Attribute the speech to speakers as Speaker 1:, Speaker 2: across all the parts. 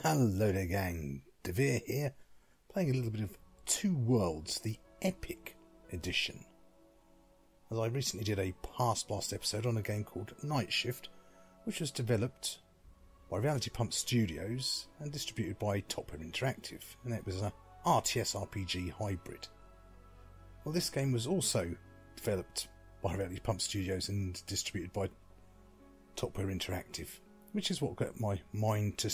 Speaker 1: Hello there gang, Devere here, playing a little bit of Two Worlds, the Epic Edition. As I recently did a Past Blast episode on a game called Knightshift, which was developed by Reality Pump Studios and distributed by Topper Interactive, and it was a RTS RPG hybrid. Well, this game was also developed by Reality Pump Studios and distributed by Topper Interactive, which is what got my mind to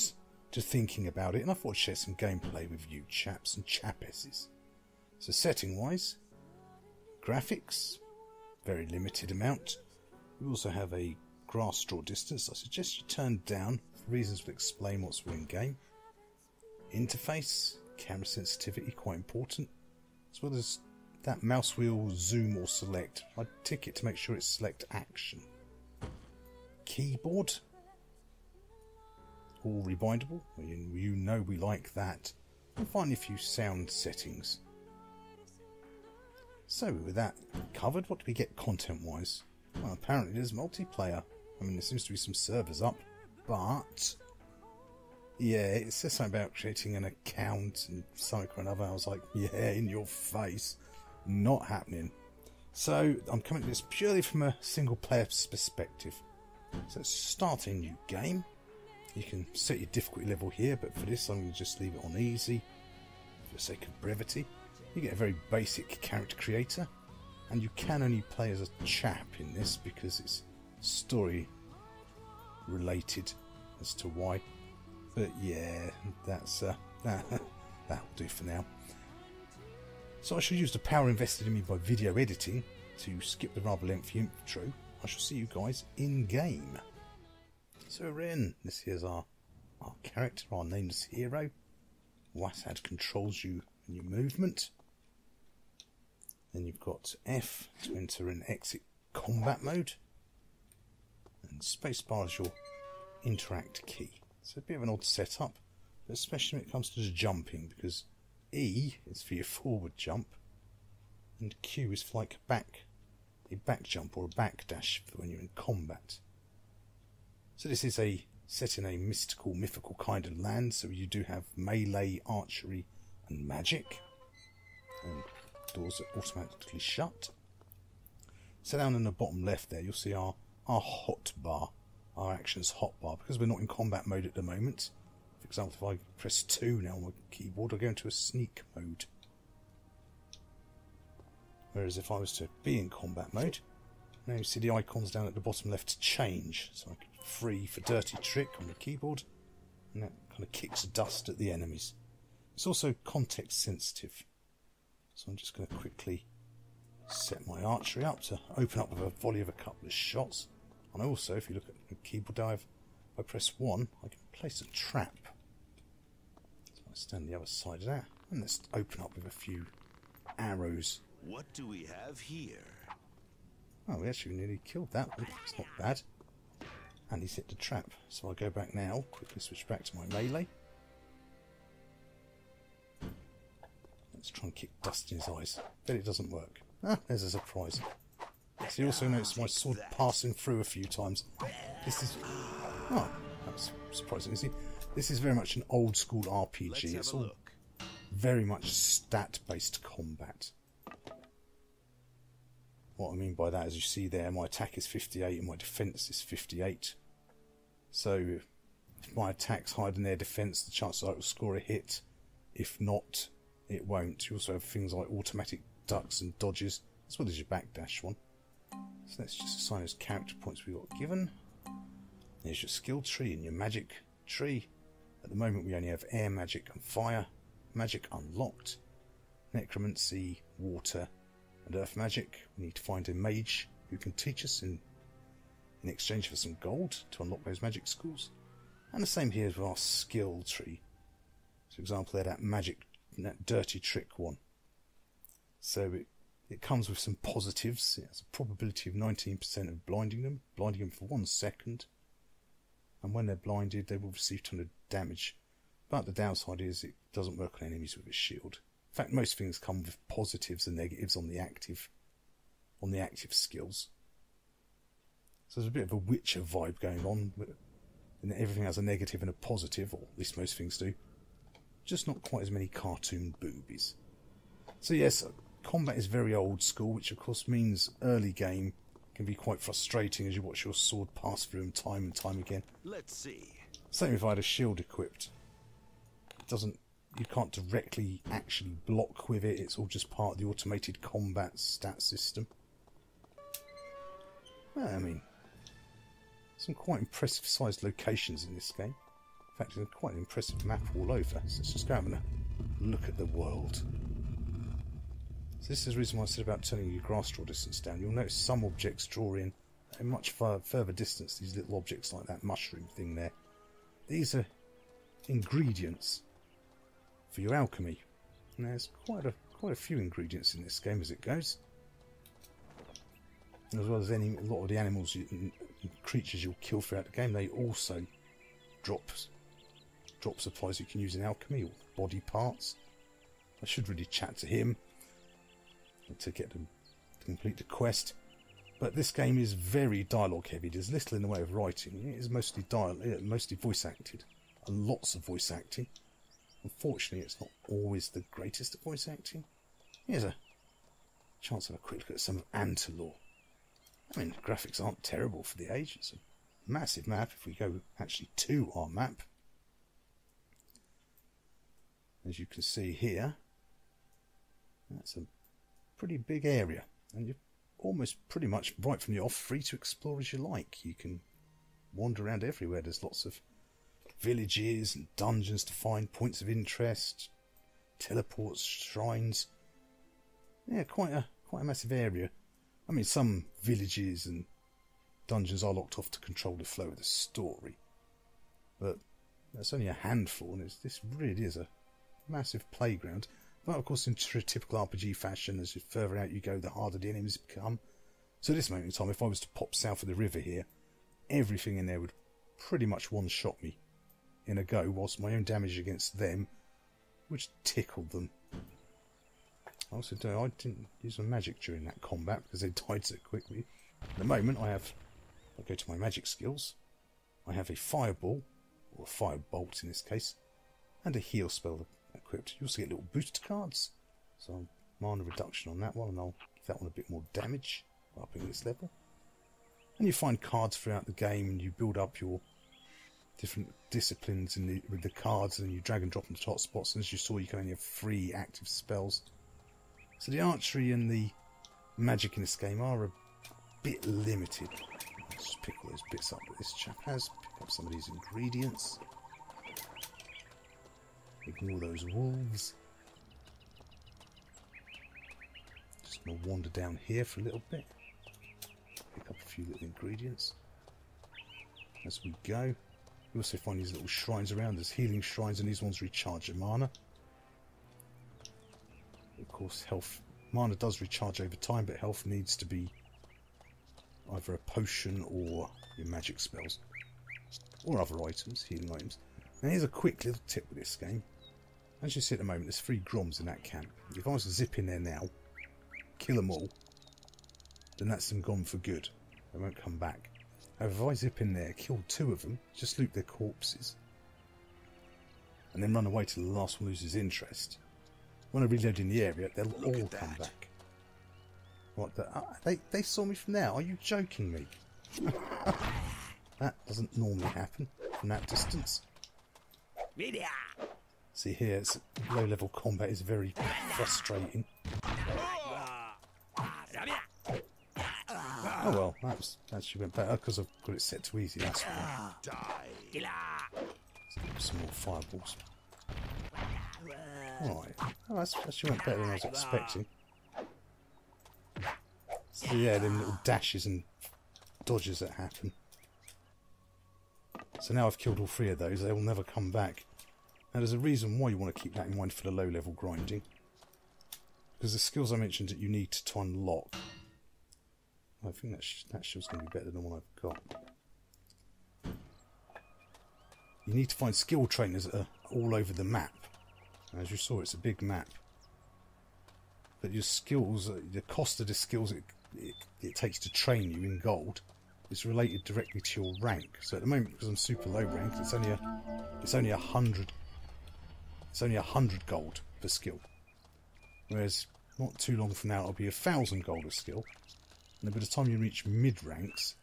Speaker 1: thinking about it, and I thought I'd share some gameplay with you chaps and chapesses. So setting wise, graphics, very limited amount. We also have a grass draw distance. I suggest you turn down for reasons we'll explain once we're in game. Interface, camera sensitivity, quite important, as well as that mouse wheel zoom or select. I'd tick it to make sure it's select action. Keyboard, all rebindable, you know we like that, and finally a few sound settings. So with that covered, what do we get content wise? Well, apparently there's multiplayer. I mean, there seems to be some servers up, but yeah, it says something about creating an account and something or another. I was like, yeah, in your face, not happening. So I'm coming at this purely from a single player's perspective. So let's start a new game. You can set your difficulty level here, but for this I'm going to just leave it on easy for the sake of brevity. You get a very basic character creator, and you can only play as a chap in this because it's story related as to why. But yeah, that'll do for now. So I shall use the power invested in me by video editing to skip the rather lengthy intro. I shall see you guys in game. So we're in. This here's our character, our nameless hero. WASD controls you in your movement. Then you've got F to enter and exit combat mode. And spacebar is your interact key. So a bit of an odd setup, but especially when it comes to the jumping, because E is for your forward jump, and Q is for like a back jump or a back dash for when you're in combat. So this is set in a mythical kind of land, so you do have melee, archery and magic. And doors are automatically shut. So down in the bottom left there you'll see our hot bar, our actions hot bar, because we're not in combat mode at the moment. For example, if I press 2 now on my keyboard, I'll go into a sneak mode. Whereas if I was to be in combat mode, now you see the icons down at the bottom left change. So I can free for dirty trick on the keyboard, and that kind of kicks dust at the enemies. It's also context sensitive, so I'm just going to quickly set my archery up to open up with a volley of a couple of shots. And also, if you look at the keyboard dive, if I press 1, I can place a trap. So I stand the other side of that, and let's open up with a few arrows.
Speaker 2: What do we have here?
Speaker 1: Oh, we actually nearly killed that one. It's not bad. And he's hit the trap. So I'll go back now, quickly switch back to my melee. Let's try and kick dust in his eyes. Bet it doesn't work. Ah, there's a surprise. So you also notice my sword passing through a few times. This is... oh, that's surprising. You see, this is very much an old school RPG. It's all very much stat-based combat. What I mean by that, as you see there, my attack is 58 and my defence is 58. So if my attack's higher than their defence, the chances are it will score a hit. If not, it won't. You also have things like automatic ducks and dodges, as well as your backdash one. So let's just assign those character points we got given. There's your skill tree and your magic tree. At the moment we only have air magic and fire magic unlocked. Necromancy, water and earth magic. We need to find a mage who can teach us in exchange for some gold to unlock those magic schools. And the same here with our skill tree. So for example there, that dirty trick one. So it comes with some positives. It has a probability of 19% of blinding them for 1 second. And when they're blinded they will receive 200 damage. But the downside is it doesn't work on enemies with a shield. In fact, most things come with positives and negatives on the active skills. So there's a bit of a Witcher vibe going on. and everything has a negative and a positive, or at least most things do. Just not quite as many cartoon boobies. So yes, combat is very old school, which of course means early game can be quite frustrating as you watch your sword pass through them time and time again.
Speaker 2: Let's see.
Speaker 1: Same if I had a shield equipped. You can't directly actually block with it, it's all just part of the automated combat stat system. Well, I mean, some quite impressive sized locations in this game. In fact, there's quite an impressive map all over. So let's just go and have a look at the world. So this is the reason why I said about turning your grass draw distance down. You'll notice some objects draw in at a much further distance, these little objects like that mushroom thing there. These are ingredients for your alchemy. And there's quite a few ingredients in this game as it goes. And as well as a lot of the animals and creatures you'll kill throughout the game, they also drop supplies you can use in alchemy, or body parts. I should really chat to him to get them to complete the quest. But this game is very dialogue heavy. There's little in the way of writing. It is mostly mostly voice acted, and lots of voice acting. Unfortunately, it's not always the greatest at voice acting. Here's a chance to have a quick look at some of Antalor. I mean, the graphics aren't terrible for the age. It's a massive map. If we go actually to our map, as you can see here, that's a pretty big area, and you're almost pretty much right from the off free to explore as you like. You can wander around everywhere. There's lots of villages and dungeons to find, points of interest, teleports, shrines. Yeah, quite a massive area. I mean, some villages and dungeons are locked off to control the flow of the story, but that's only a handful, and this really is a massive playground. But of course, in typical RPG fashion, as further out you go, the harder the enemies become. So at this moment in time, if I was to pop south of the river here, everything in there would pretty much one-shot me in a go, whilst my own damage against them would tickle them. I didn't use my magic during that combat because they died so quickly. At the moment, I go to my magic skills. I have a fireball, or a firebolt in this case, and a heal spell equipped. You also get little booster cards, so mana reduction on that one, and I'll give that one a bit more damage upping this level. And you find cards throughout the game, and you build up your different disciplines with the cards, and you drag and drop them to top spots. And as you saw, you can only have 3 active spells. So the archery and the magic in this game are a bit limited. Let's just pick all those bits up that this chap has. Pick up some of these ingredients. Ignore those wolves. Just going to wander down here for a little bit. Pick up a few little ingredients as we go. You also find these little shrines around. There's healing shrines, and these ones recharge your mana. Of course, mana does recharge over time, but health needs to be either a potion or your magic spells, or other items, healing items. Now here's a quick little tip with this game. As you see at the moment, there's 3 groms in that camp. If I was to zip in there now, kill them all, then that's them gone for good. They won't come back. However, if I zip in there, kill 2 of them, just loot their corpses, and then run away till the last one loses interest, when I reload in the area, they'll all come back. What they saw me from there? Are you joking me? That doesn't normally happen from that distance. See here, it's low level combat is very frustrating. Oh well, that actually went better because I've got it set to easy, that's why. Let's give some more fireballs. Alright, oh, that's actually went better than I was expecting. So yeah, them little dashes and dodges that happen. So now I've killed all 3 of those, they will never come back. Now there's a reason why you want to keep that in mind for the low level grinding. Because the skills I mentioned that you need to unlock, I think that shield's going to be better than the one I've got. You need to find skill trainers that are all over the map. As you saw, it's a big map. But your skills, the cost of the skills it takes to train you in gold is related directly to your rank. So at the moment, because I'm super low ranked, it's only 100. It's only 100 gold per skill. Whereas not too long from now, it'll be 1,000 gold a skill. And then by the time you reach mid ranks,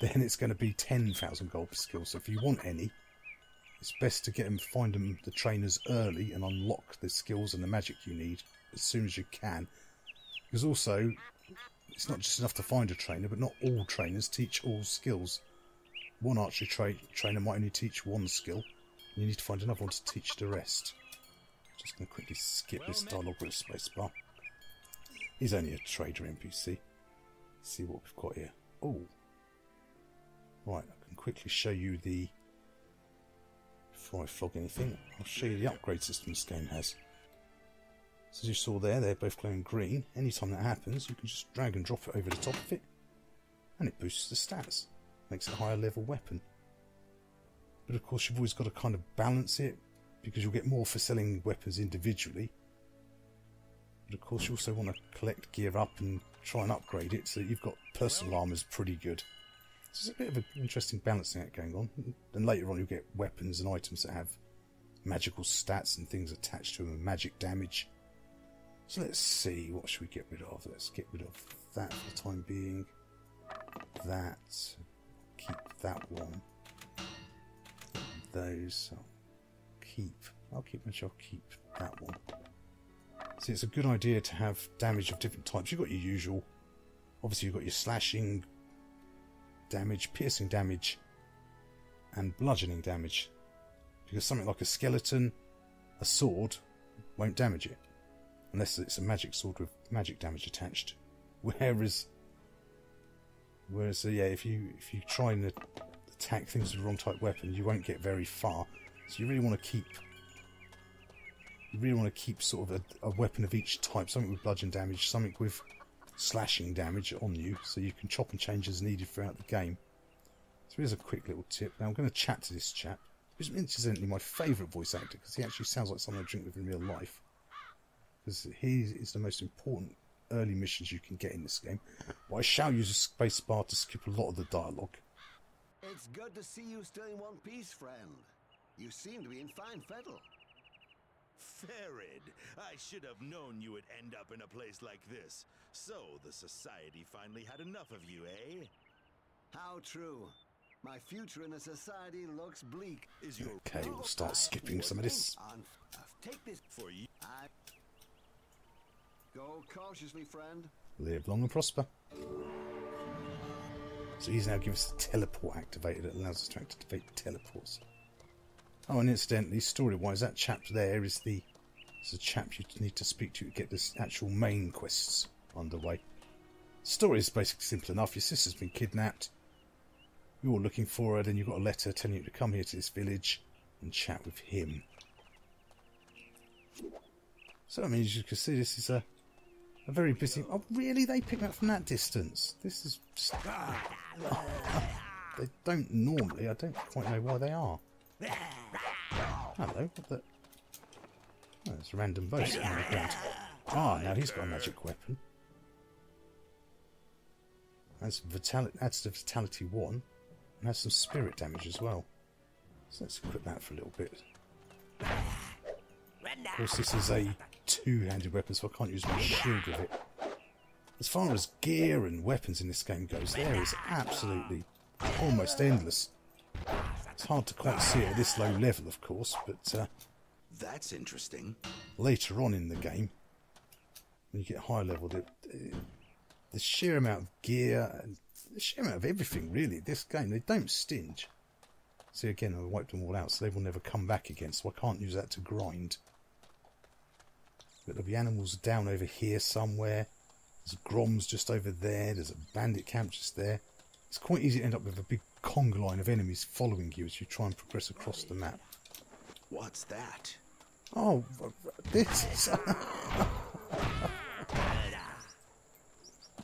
Speaker 1: then it's going to be 10,000 gold per skill. So if you want any, it's best to find the trainers early and unlock the skills and the magic you need as soon as you can. Because also, it's not just enough to find a trainer, but not all trainers teach all skills. One archery trainer might only teach one skill, and you need to find another one to teach the rest. Just going to quickly skip this dialogue with a spacebar. He's only a trader NPC. Let's see what we've got here. Oh, right. I can quickly show you the. Before I flog anything, I'll show you the upgrade system this game has. So as you saw there, they're both glowing green. Anytime that happens, you can just drag and drop it over the top of it, and it boosts the stats. Makes it a higher level weapon. But of course, you've always got to kind of balance it, because you'll get more for selling weapons individually. But of course, you also want to collect gear up and try and upgrade it so that you've got personal armour's pretty good. So there's a bit of an interesting balancing act going on. And later on, you'll get weapons and items that have magical stats and things attached to them, and magic damage. So let's see, what should we get rid of? Let's get rid of that for the time being. That. Keep that one. Those. I'll keep that one. See, it's a good idea to have damage of different types. You've got your usual. Obviously, you've got your slashing damage, piercing damage, and bludgeoning damage. Because something like a skeleton, a sword, won't damage it. Unless it's a magic sword with magic damage attached. Whereas yeah, if you try and attack things with the wrong type weapon, you won't get very far. So you really want to keep sort of a weapon of each type, something with bludgeon damage, something with slashing damage on you, so you can chop and change as needed throughout the game. So here's a quick little tip. Now I'm going to chat to this chap, who's incidentally my favourite voice actor, because he actually sounds like someone I drink with in real life. Because he is the most important early missions you can get in this game. But I shall use a space bar to skip a lot of the dialogue.
Speaker 2: It's good to see you still in one piece, friend. You seem to be in fine fettle. Farid, I should have known you would end up in a place like this. So the society finally had enough of you, eh? How true. My future in the society looks bleak. Is your
Speaker 1: okay, we'll start skipping some of this.
Speaker 2: Take this for you. Go cautiously, friend.
Speaker 1: Live long and prosper. So he's now given us the teleport activated that allows us to activate teleports. Oh, and incidentally, story-wise, that chap there is a chap you need to speak to get this actual main quests underway. The story is basically simple enough. Your sister's been kidnapped. You're looking for her, then you've got a letter telling you to come here to this village and chat with him. So, I mean, as you can see, this is a very busy... Oh, really? They picked that from that distance? This is just... They don't normally. I don't quite know why they are. Hello, what the... Oh, there's a random bow sitting on the ground. Ah, now he's got a magic weapon. Adds to Vitality 1. And has some spirit damage as well. So let's equip that for a little bit. Of course, this is a two-handed weapon, so I can't use my shield with it. As far as gear and weapons in this game goes, there is absolutely almost endless. It's hard to quite see it at this low level, of course, but
Speaker 2: that's interesting.
Speaker 1: Later on in the game, when you get higher level, the sheer amount of gear and the sheer amount of everything, really, this game, they don't stinge. See, again, I wiped them all out, so they will never come back again, so I can't use that to grind. But there'll be animals down over here somewhere. There's groms just over there. There's a bandit camp just there. It's quite easy to end up with a big conga line of enemies following you as you try and progress across the map.
Speaker 2: What's that?
Speaker 1: Oh, this is...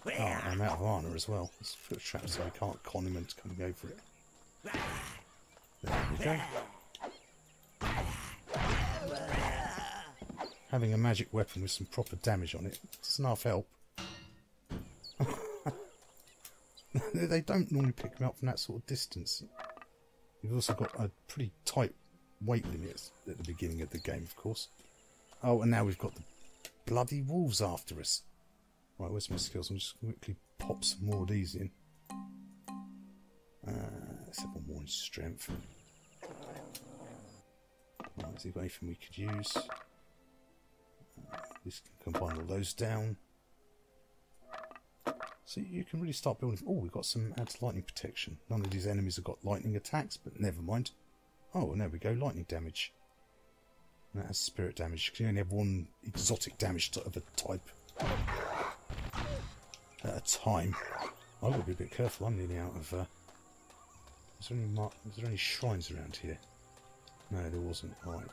Speaker 1: Oh, I'm out of armour as well. It's foot trapped, so I can't con him into coming over it. There we go. Having a magic weapon with some proper damage on it doesn't half help. they don't normally pick me up from that sort of distance. You've also got a pretty tight weight limit at the beginning of the game, of course. Oh, and now we've got the bloody wolves after us. Right, where's my skills? I'm just going to quickly pop some more of these in. Let's have one more in strength. Right, has he got anything we could use? This can combine all those down. So you can really start building... Oh, we've got some adds lightning protection. None of these enemies have got lightning attacks, but never mind. Oh, and there we go, lightning damage. And that has spirit damage, because you only have one exotic damage of a type at a time. I've got to be a bit careful, I'm nearly out of... Is there any shrines around here? No, there wasn't. Right.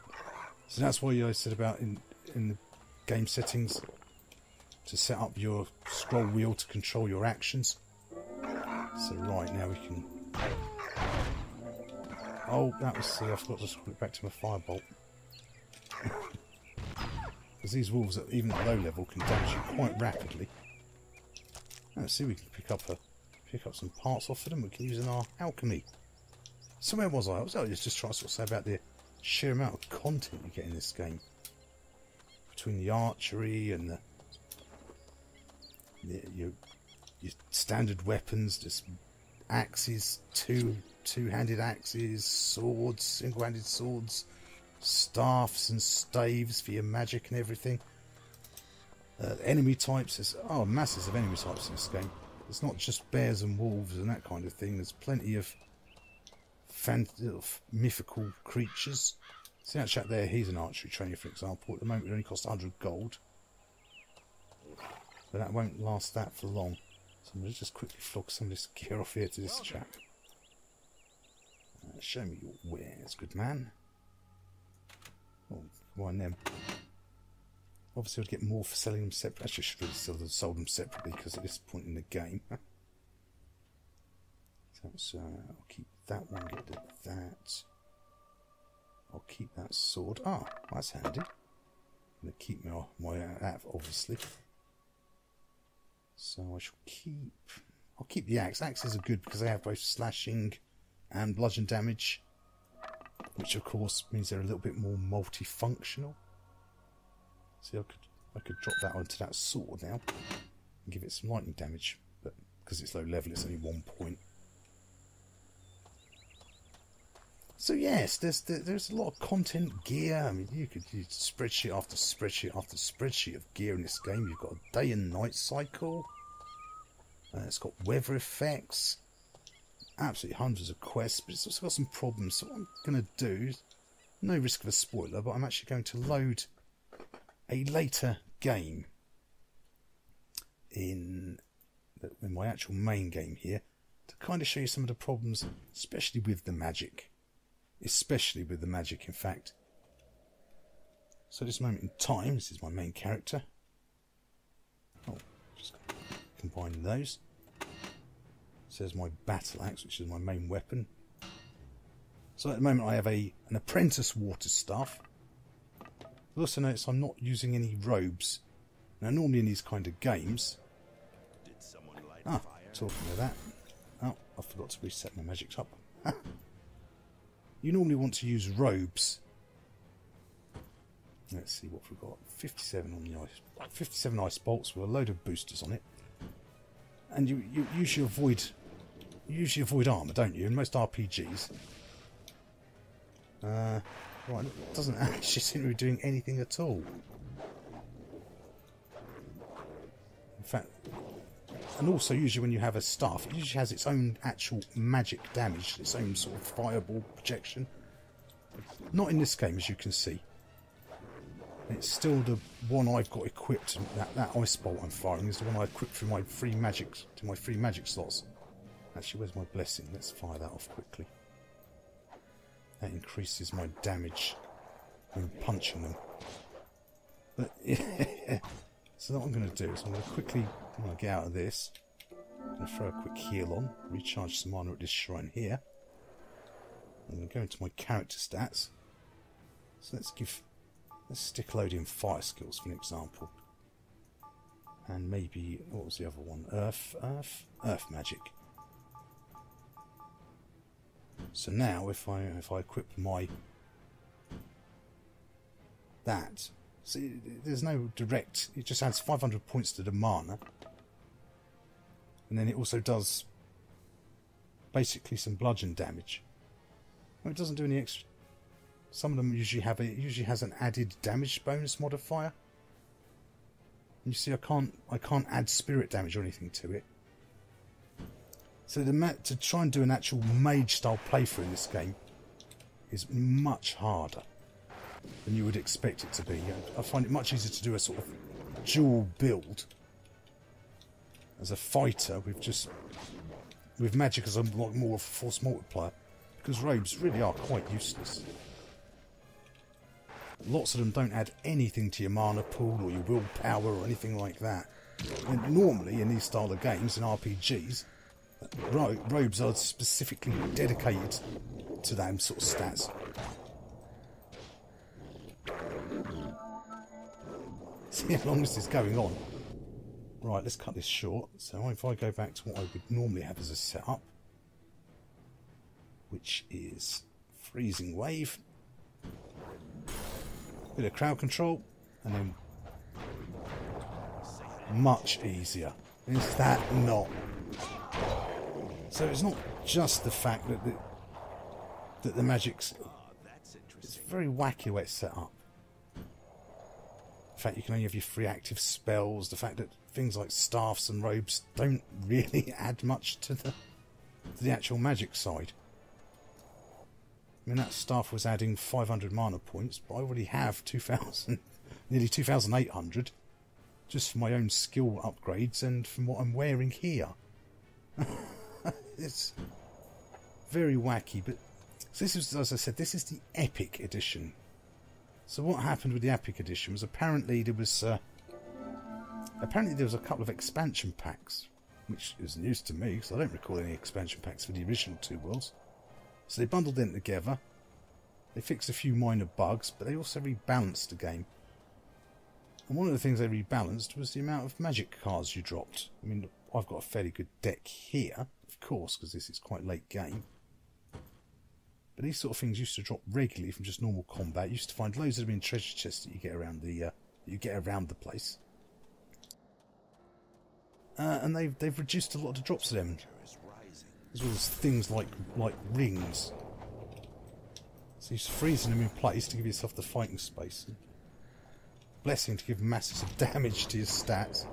Speaker 1: So that's why I said about in the game settings to set up your scroll wheel to control your actions. So right now we can... Oh, that was silly. I forgot to switch back to my firebolt. Because these wolves, even at low level, can damage you quite rapidly. Let's see, we can pick up some parts off of them. We can use in our alchemy. So where was I? I was just trying to sort of say about the sheer amount of content you get in this game. Between the archery and your standard weapons, just axes, two-handed axes, swords, single-handed swords, staffs and staves for your magic and everything. Enemy types, there's masses of enemy types in this game. It's not just bears and wolves and that kind of thing. There's plenty of mythical creatures. See that chap there? He's an archery trainer, for example. At the moment, it only costs 100 gold. But that won't last that for long. So I'm going to just quickly flog some of this gear off here to this chap. Show me your wares, good man. Oh, combine them. Obviously, I'd get more for selling them separately. Actually, I should really sold them separately because at this point in the game. So I'll keep that one, get rid of that. I'll keep that sword. Ah, that's handy. I'm going to keep my app, obviously. So I'll keep the axe. Axes are good because they have both slashing and bludgeon damage, which of course means they're a little bit more multifunctional. See, I could drop that onto that sword now and give it some lightning damage, but because it's low level, it's only 1 point. So yes, there's a lot of content, gear. I mean, you could use spreadsheet after spreadsheet after spreadsheet of gear in this game. You've got a day and night cycle. It's got weather effects. Absolutely hundreds of quests, but it's also got some problems. So what I'm going to do, no risk of a spoiler, but I'm actually going to load a later game in my actual main game here to kind of show you some of the problems, especially with the magic. Especially with the magic, in fact. So this moment in time, this is my main character. Oh, just combine those. So there's my battle axe, which is my main weapon. So at the moment I have an apprentice water staff. You'll also notice I'm not using any robes. Now normally in these kind of games... talking of that. Oh, I forgot to reset my magic up. You normally want to use robes. Let's see what we've got. 57 on the ice. 57 ice bolts with a load of boosters on it. And you usually avoid armour, don't you? In most RPGs. Right, it doesn't actually seem to be doing anything at all. In fact, and also usually when you have a staff, it usually has its own actual magic damage, its own sort of fireball projection. Not in this game, as you can see. It's still the one I've got equipped. That ice bolt I'm firing is the one I equipped through my free magic slots. Actually, where's my blessing? Let's fire that off quickly. That increases my damage when punching them. But yeah. So what I'm going to do is I'm going to quickly, when I get out of this, I'm going to throw a quick heal on, recharge some mana at this shrine here. I'm going to go into my character stats. So let's stick a load in fire skills for an example. And maybe, what was the other one? Earth magic. So now if I equip my that, see, there's no direct, it just adds 500 points to the mana, and then it also does basically some bludgeon damage. Well, it doesn't do any extra. Some of them usually have it usually has an added damage bonus modifier. And you see, I can't add spirit damage or anything to it. So to try and do an actual mage style playthrough in this game is much harder than you would expect it to be. I find it much easier to do a sort of dual build as a fighter with magic as a lot more of a force multiplier, because robes really are quite useless. Lots of them don't add anything to your mana pool or your willpower or anything like that. And normally in these style of games, in RPGs, robes are specifically dedicated to them sort of stats. See how long this is going on. Right, let's cut this short. So if I go back to what I would normally have as a setup, which is freezing wave, bit of crowd control, and then much easier. Is that not? So it's not just the fact that the magic's, it's very wacky the way it's set up. The fact you can only have your 3 active spells, the fact that things like staffs and robes don't really add much to the actual magic side. I mean, that staff was adding 500 mana points, but I already have 2,000, nearly 2,800, just for my own skill upgrades and from what I'm wearing here. It's very wacky, but so this is, as I said, this is the Epic Edition. So what happened with the Epic Edition was apparently there was a couple of expansion packs, which is news to me because I don't recall any expansion packs for the original 2 worlds. So they bundled them together, they fixed a few minor bugs, but they also rebalanced the game. And one of the things they rebalanced was the amount of magic cards you dropped. I mean, I've got a fairly good deck here, of course, because this is quite late game. But these sort of things used to drop regularly from just normal combat. You used to find loads of them in treasure chests that you get around the place. And they've reduced a lot of the drops of them, as well as things like rings. So you're freezing them in place to give yourself the fighting space. Blessing to give massive damage to your stats.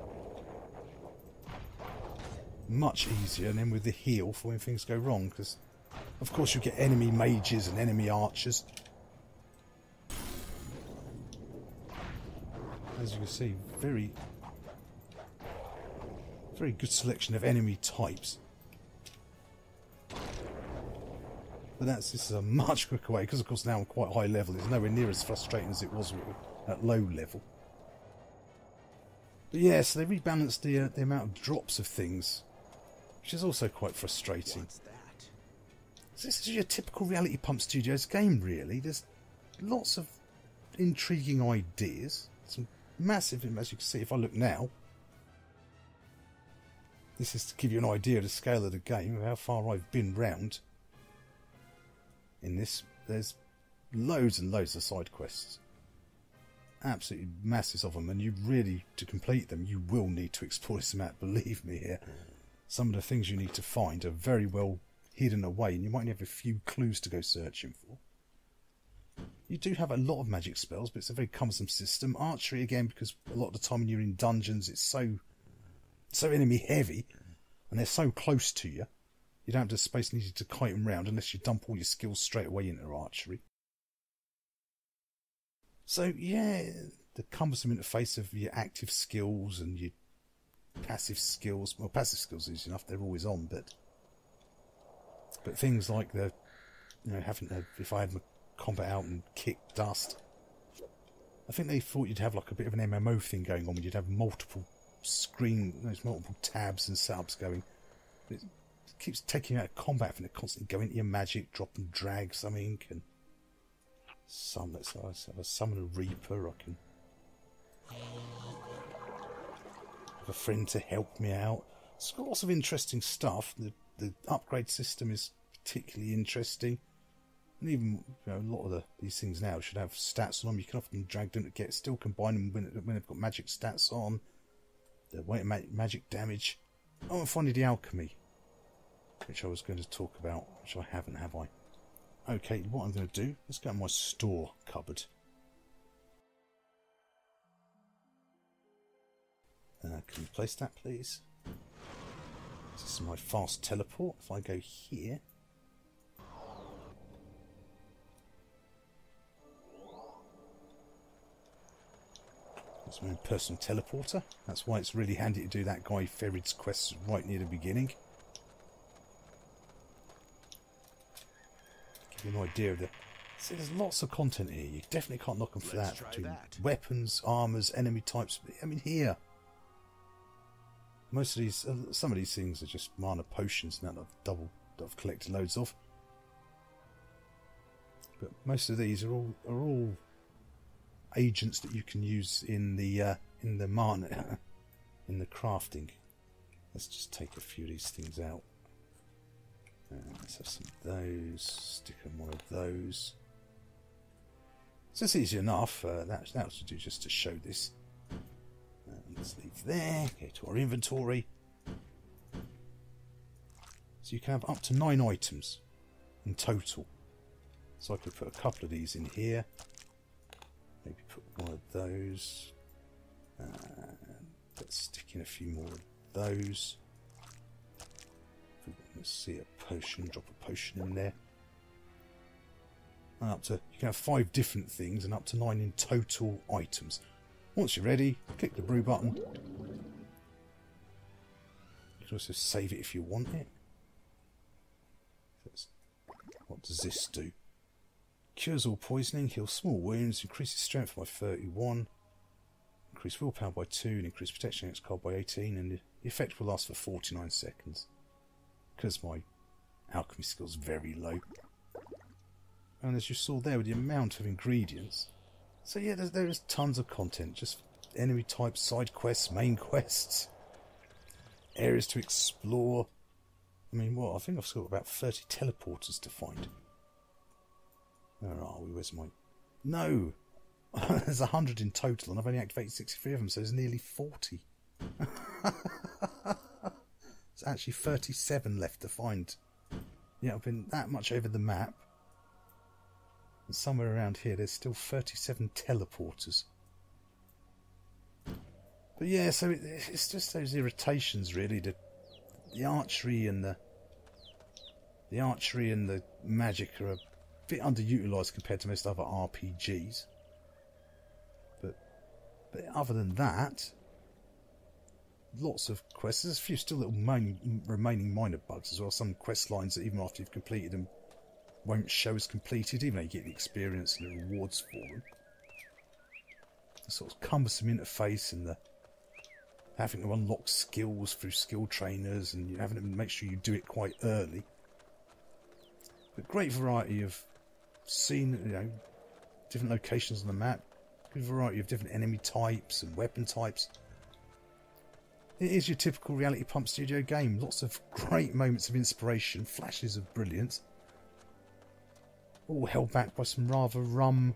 Speaker 1: Much easier, and then with the heal for when things go wrong, because of course you get enemy mages and enemy archers. As you can see, very good selection of enemy types. But this is a much quicker way, because of course now I'm quite high level. It's nowhere near as frustrating as it was at low level. But yeah, so they rebalanced the amount of drops of things, which is also quite frustrating.
Speaker 2: What's that?
Speaker 1: So this is your typical Reality Pump Studios game, really. There's lots of intriguing ideas. Some massive, as you can see if I look now. This is to give you an idea of the scale of the game, of how far I've been round. In this, there's loads and loads of side quests. Absolutely masses of them, and you really, to complete them, you will need to explore this map, believe me here. Some of the things you need to find are very well hidden away, and you might only have a few clues to go searching for. You do have a lot of magic spells, but it's a very cumbersome system. Archery, again, because a lot of the time when you're in dungeons, it's so enemy heavy, and they're so close to you, you don't have the space needed to kite them round unless you dump all your skills straight away into archery. So yeah, the cumbersome interface of your active skills and your passive skills. Well, passive skills is easy enough; they're always on. But things like having to, if I had my combat out and kick dust, I think they thought you'd have like a bit of an MMO thing going on, where you'd have multiple tabs and setups going. It keeps taking you out of combat, and it constantly go into your magic, drop and drag something, and let's have a summon a reaper. I can have a friend to help me out. It's got lots of interesting stuff. The upgrade system is particularly interesting. And even a lot of these things now should have stats on them. You can often drag them to still combine them when they've got magic stats on. The weight of magic damage. Oh, and finally the alchemy, which I was going to talk about, which I haven't, have I? Okay, what I'm going to do, let's go to my store cupboard. Can you place that, please? This is my fast teleport. If I go here, it's my own personal teleporter. That's why it's really handy to do that Guy Ferrid's quest right near the beginning. Give you an idea of the... See, there's lots of content here. You definitely can't knock them for that. Between weapons, armours, enemy types. I mean, here. Most of these... some of these things are just mana potions and that I've collected loads of. But most of these are all agents that you can use in the mana, in the crafting. Let's just take a few of these things out. Let's have some of those. Stick on one of those. So it's easy enough. That should do just to show this. Let's leave there. Go to our inventory. So you can have up to 9 items in total. So I could put a couple of these in here. Maybe put one of those. Let's stick in a few more of those. Let's see a potion. Drop a potion in there. And you can have 5 different things and up to 9 in total items. Once you're ready, click the brew button. You can also save it if you want it. What does this do? Cures all poisoning, heals small wounds, increases strength by 31, increase willpower by 2, and increase protection against cold by 18, and the effect will last for 49 seconds. Because my alchemy skill is very low. And as you saw there with the amount of ingredients. So yeah, there's tons of content. Just enemy types, side quests, main quests, areas to explore. I mean, what? I think I've still got about 30 teleporters to find. Where are we? Where's my... No! There's 100 in total and I've only activated 63 of them, so there's nearly 40. There's actually 37 left to find. Yeah, I've been that much over the map. And somewhere around here there's still 37 teleporters. But yeah, so it's just those irritations really. The archery and the magic are a bit underutilised compared to most other RPGs. But other than that, lots of quests. There's a few still little remaining minor bugs as well. Some quest lines that even after you've completed them won't show as completed, even though you get the experience and the rewards for them. The sort of cumbersome interface and the having to unlock skills through skill trainers and you having to make sure you do it quite early. But great variety of scene, different locations on the map. Good variety of different enemy types and weapon types. It is your typical Reality Pump Studio game. Lots of great moments of inspiration, flashes of brilliance. All held back by some rather rum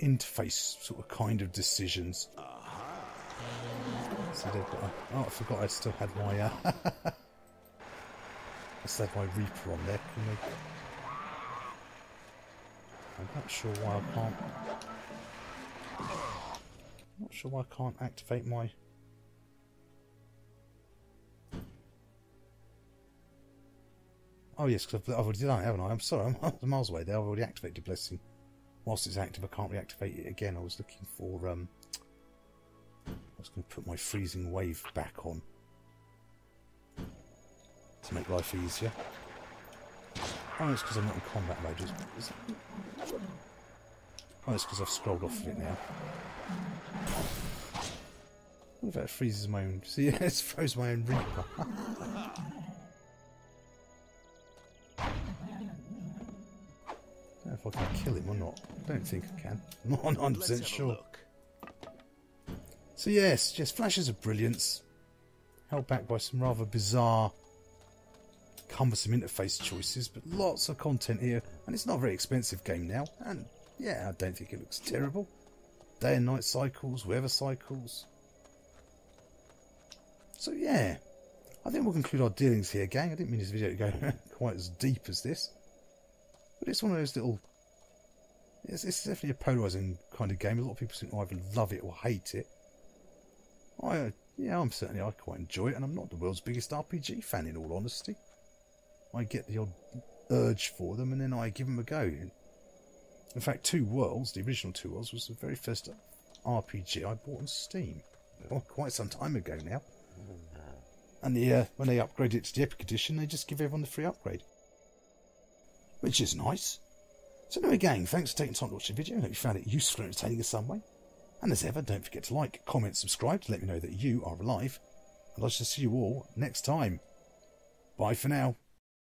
Speaker 1: interface sort of kind of decisions. So they've got I forgot I still had my I still had my Reaper on there. I'm not sure why I can't. I'm not sure why I can't activate my. Oh yes, because I've already done it, haven't I? I'm sorry, I'm miles away there. I've already activated Blessing. Whilst it's active, I can't reactivate it again. I was looking for I was going to put my freezing wave back on to make life easier. Oh, it's because I'm not in combat mode. Is it? Oh, it's because I've scrolled off of it now. What if that freezes my own... See, it's froze my own Reaper. I don't know if I can kill him or not. I don't think I can. I'm not 100% sure. So yes, just flashes of brilliance, held back by some rather bizarre cumbersome interface choices, but lots of content here, and it's not a very expensive game now, and yeah, I don't think it looks terrible. Day and night cycles, weather cycles. So yeah, I think we'll conclude our dealings here, gang. I didn't mean this video to go quite as deep as this, but it's one of those little... It's definitely a polarising kind of game. A lot of people seem to either love it or hate it. I quite enjoy it, and I'm not the world's biggest RPG fan, in all honesty. I get the odd urge for them, and then I give them a go. In fact, Two Worlds, the original Two Worlds, was the very first RPG I bought on Steam. Oh, quite some time ago now. And when they upgrade it to the Epic Edition, they just give everyone the free upgrade. Which is nice. So anyway, gang, thanks for taking time to watch the video. I hope you found it useful and entertaining in some way. And as ever, don't forget to like, comment, subscribe to let me know that you are alive. And I shall see you all next time. Bye for now.